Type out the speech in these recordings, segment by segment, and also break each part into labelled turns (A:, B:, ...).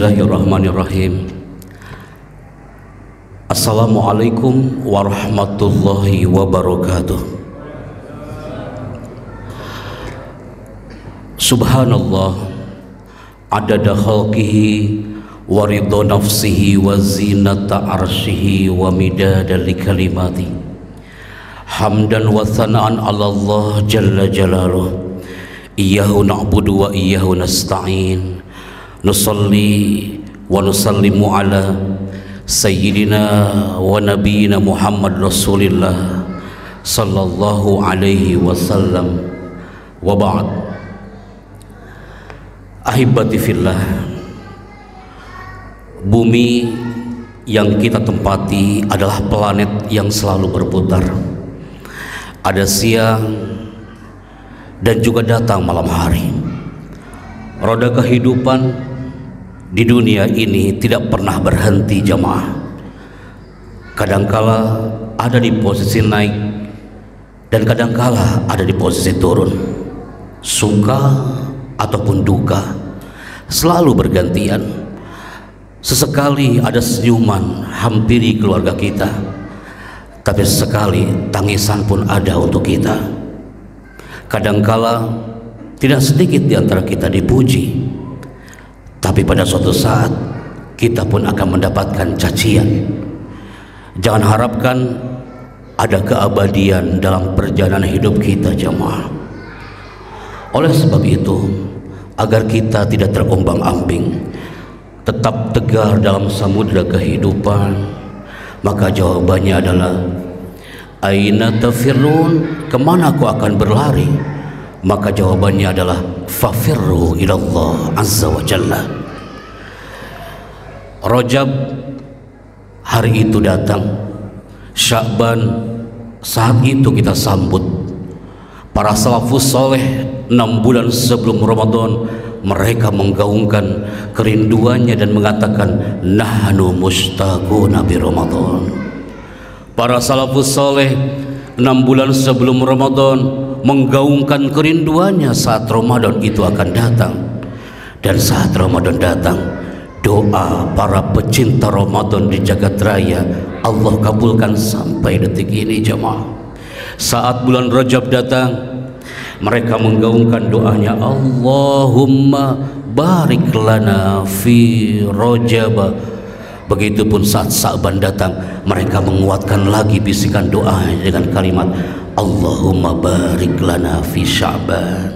A: Bismillahirrahmanirrahim. Assalamualaikum warahmatullahi wabarakatuh. Subhanallah adada khalqihi wa ridha nafsihi wa zinata arshihi wa midada likalimati. Hamdan wa thana'an ala Allah jalla jalaluh. Iyyahu na'budu wa iyyahu nasta'in. Nusalli wa nusallimu ala sayyidina wa nabiyina Muhammad Rasulillah sallallahu alaihi wasallam. Wa ba'd. Ahibati fillah, bumi yang kita tempati adalah planet yang selalu berputar. Ada siang dan juga datang malam hari. Roda kehidupan di dunia ini tidak pernah berhenti jamaah. Kadangkala ada di posisi naik dan kadangkala ada di posisi turun. Suka ataupun duka selalu bergantian. Sesekali ada senyuman hampiri keluarga kita, tapi sesekali tangisan pun ada untuk kita. Kadangkala tidak sedikit di antara kita dipuji, tapi pada suatu saat kita pun akan mendapatkan cacian. Jangan harapkan ada keabadian dalam perjalanan hidup kita jemaah. Oleh sebab itu, agar kita tidak terombang-ambing, tetap tegar dalam samudera kehidupan, maka jawabannya adalah aina tafirrun, kemana aku akan berlari? Maka jawabannya adalah fafirru ilallah azza wa jalla. Rajab hari itu datang, Sya'ban saat itu kita sambut. Para salafus soleh 6 bulan sebelum Ramadan mereka menggaungkan kerinduannya dan mengatakan nahnu mustaquna bi Ramadan. Para salafus soleh 6 bulan sebelum Ramadan menggaungkan kerinduannya saat Ramadan itu akan datang. Dan saat Ramadan datang, doa para pecinta Ramadan di jagat raya Allah kabulkan sampai detik ini jemaah. Saat bulan Rajab datang, mereka menggaungkan doanya Allahumma barik lana fi Rajab. Begitupun saat Sa'ban datang, mereka menguatkan lagi bisikan doa dengan kalimat Allahumma barik lana fi Sya'ban.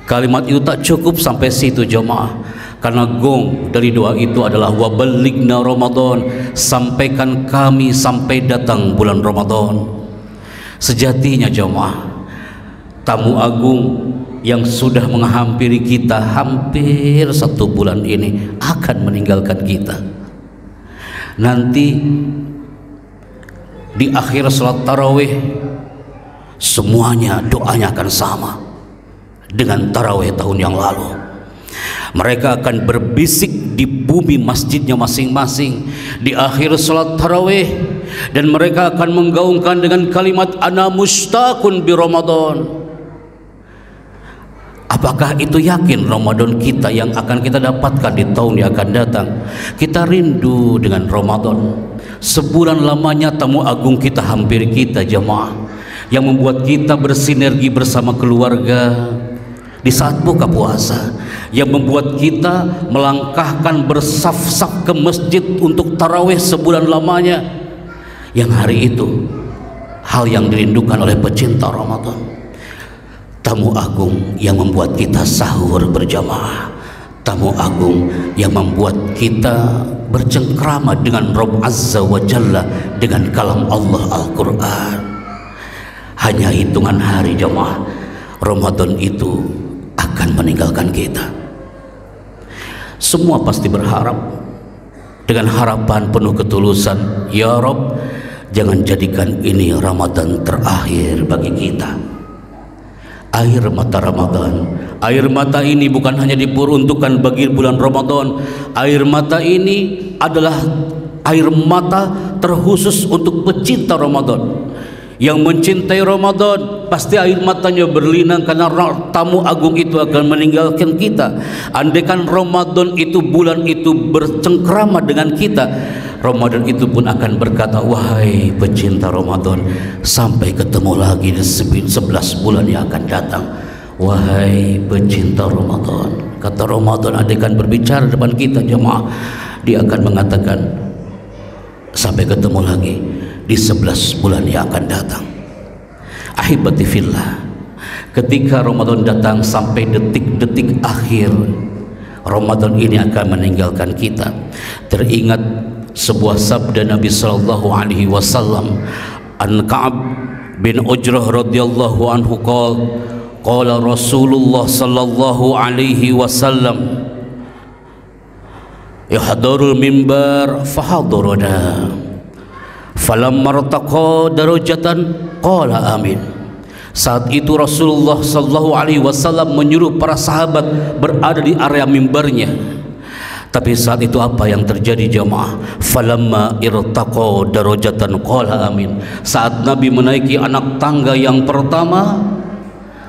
A: Kalimat itu tak cukup sampai situ jemaah, karena gong dari doa itu adalah wa ballighna Ramadan, sampaikan kami sampai datang bulan Ramadan. Sejatinya jemaah, tamu agung yang sudah menghampiri kita hampir 1 bulan ini akan meninggalkan kita. Nanti di akhir salat tarawih semuanya doanya akan sama dengan tarawih tahun yang lalu. Mereka akan berbisik di bumi masjidnya masing-masing di akhir salat tarawih, dan mereka akan menggaungkan dengan kalimat ana mustaqun bi Ramadan. Apakah itu yakin Ramadan kita yang akan kita dapatkan di tahun yang akan datang? Kita rindu dengan Ramadan. Sebulan lamanya tamu agung kita hampiri kita jemaah, yang membuat kita bersinergi bersama keluarga di saat buka puasa, yang membuat kita melangkahkan bersaf-saf ke masjid untuk tarawih sebulan lamanya, yang hari itu hal yang dirindukan oleh pecinta Ramadan. Tamu agung yang membuat kita sahur berjamaah, tamu agung yang membuat kita bercengkrama dengan Rabb Azza wa Jalla dengan kalam Allah Al-Quran. Hanya hitungan hari jamaah, Ramadan itu akan meninggalkan kita. Semua pasti berharap dengan harapan penuh ketulusan, ya Rabb, jangan jadikan ini Ramadan terakhir bagi kita. Air mata Ramadan, air mata ini bukan hanya diperuntukkan bagi bulan Ramadan. Air mata ini adalah air mata terkhusus untuk pecinta Ramadan yang mencintai Ramadan pasti air matanya berlinang karena tamu agung itu akan meninggalkan kita. Andaikan Ramadan itu, bulan itu bercengkrama dengan kita, Ramadan itu pun akan berkata, wahai pecinta Ramadan, sampai ketemu lagi di 11 bulan yang akan datang. Wahai pecinta Ramadan, kata Ramadan andaikan berbicara depan kita jemaah, dia akan mengatakan, sampai ketemu lagi di 11 bulan yang akan datang. Ahibati fillah, ketika Ramadan datang sampai detik-detik akhir Ramadan ini akan meninggalkan kita, teringat sebuah sabda Nabi sallallahu alaihi wasallam an Ka'ab bin Ujrah radhiyallahu anhu qala Rasulullah sallallahu alaihi wasallam yahdurul mimbar fahaduruna falamma irtaqa darajatan qala amin. Saat itu Rasulullah sallallahu alaihi wasallam menyuruh para sahabat berada di area mimbarnya. Tapi saat itu apa yang terjadi jamaah? Falamma irtaqa darajatan qala amin. Saat Nabi menaiki anak tangga yang pertama,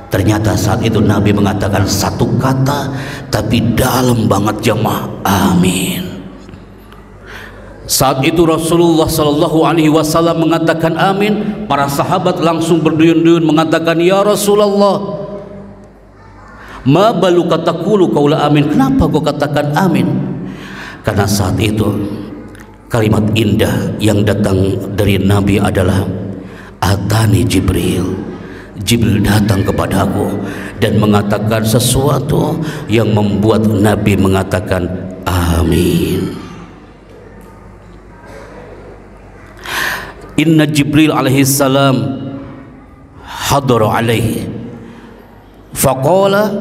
A: ternyata saat itu Nabi mengatakan satu kata tapi dalam banget jamaah, amin. Saat itu Rasulullah sallallahu alaihi wasallam mengatakan amin, para sahabat langsung berduyun-duyun mengatakan, ya Rasulullah, ma baluka taqulu qaula amin, kenapa kau katakan amin? Karena saat itu kalimat indah yang datang dari Nabi adalah atani Jibril. Jibril datang kepadaku dan mengatakan sesuatu yang membuat Nabi mengatakan amin. Inna Jibril alaihi salam hadara alaihi faqala,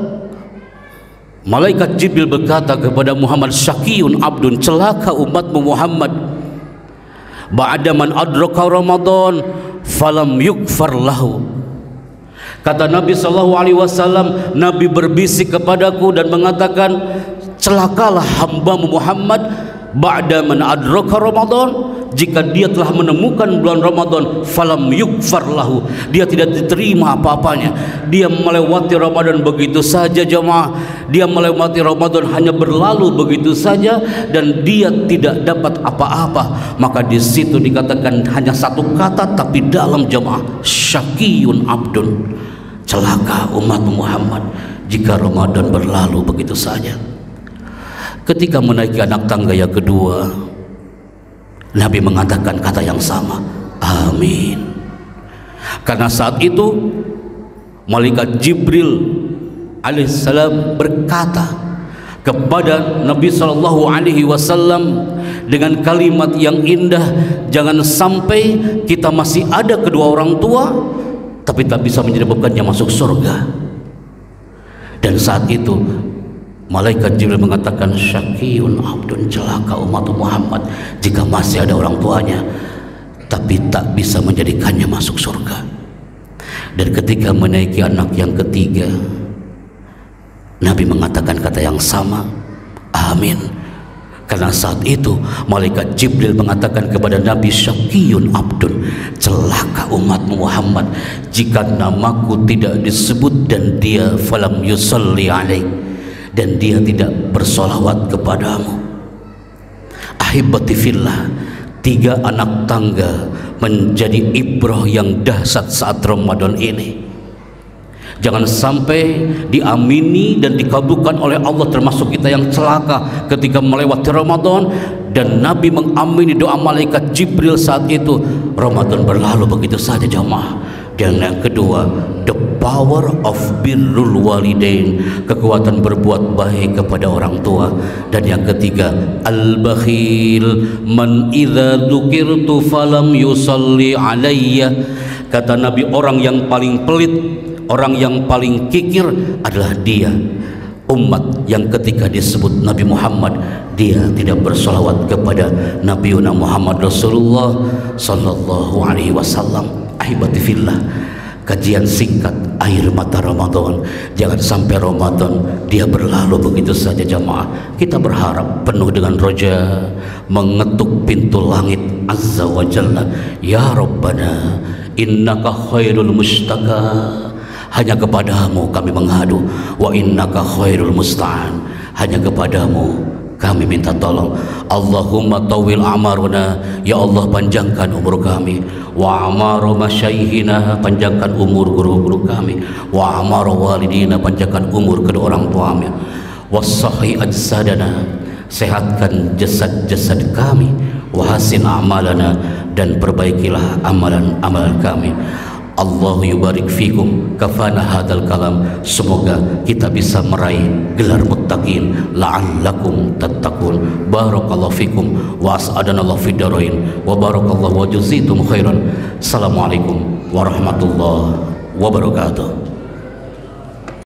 A: malaikat Jibril berkata kepada Muhammad, syaqiyun abdun, celaka umatmu Muhammad, ba'da man adraka Ramadan falam yukfar lahu. Kata Nabi sallallahu alaihi wasallam, Nabi berbisik kepadaku dan mengatakan, celakalah hambamu Muhammad ba'da man adraka Ramadan, jika dia telah menemukan bulan Ramadan, falam yukfar lahu, dia tidak diterima apa-apanya. Dia melewati Ramadan begitu saja jemaah, dia melewati Ramadan hanya berlalu begitu saja dan dia tidak dapat apa-apa. Maka di situ dikatakan hanya satu kata tapi dalam jemaah, syaqiyun abdun, celaka umat Muhammad jika Ramadan berlalu begitu saja. Ketika menaiki anak tangga yang kedua, Nabi mengatakan kata yang sama, amin. Karena saat itu malaikat Jibril alaihissalam berkata kepada Nabi sallallahu alaihi wasallam dengan kalimat yang indah, jangan sampai kita masih ada kedua orang tua tapi tak bisa menyebabkannya masuk surga. Dan saat itu malaikat Jibril mengatakan, syaqiyun abdun, celaka umat Muhammad jika masih ada orang tuanya tapi tak bisa menjadikannya masuk surga. Dan ketika menaiki anak yang ketiga, Nabi mengatakan kata yang sama, amin. Karena saat itu malaikat Jibril mengatakan kepada Nabi, syaqiyun abdun, celaka umat Muhammad jika namaku tidak disebut dan dia falam yusalli alaik, dan dia tidak bersolawat kepadamu. Ahibati fillah, 3 anak tangga menjadi ibrah yang dahsyat saat Ramadan ini. Jangan sampai diamini dan dikabulkan oleh Allah termasuk kita yang celaka ketika melewati Ramadan. Dan Nabi mengamini doa malaikat Jibril saat itu, Ramadan berlalu begitu saja jamaah. Dan yang kedua, the power of birrul walidain, kekuatan berbuat baik kepada orang tua. Dan yang ketiga, al-bakhil man idza dzukirtu falam yusalli alayya. Kata Nabi, orang yang paling pelit, orang yang paling kikir adalah dia, umat yang ketika disebut Nabi Muhammad dia tidak bersolawat kepada Nabi Muhammad Rasulullah sallallahu alaihi wasallam. Ahibati fillah, kajian singkat air mata Ramadan. Jangan sampai Ramadan dia berlalu begitu saja jamaah. Kita berharap penuh dengan roja, mengetuk pintu langit azza wa jalla, ya Rabbana innaka khairul mustaka, hanya kepadamu kami mengadu, wa innaka khairul musta'an, hanya kepadamu kami minta tolong. Allahumma tawil amaruna, ya Allah panjangkan umur kami, wa amaru masyaihina, panjangkan umur guru-guru kami, wa amaru walidina, panjangkan umur kedua orang tua kami, wassahi ajsadana, sehatkan jasad-jasad kami, wahasin amalana, dan perbaikilah amalan-amalan kami. Allah yubarik fikum, kafana hadal kalam, semoga kita bisa meraih gelar muttaqin la'allakum tattaqun. Barakallahu fikum wa as'adanallahu fid darain wa barakallahu wa jazitum khairan. Assalamualaikum warahmatullahi wabarakatuh.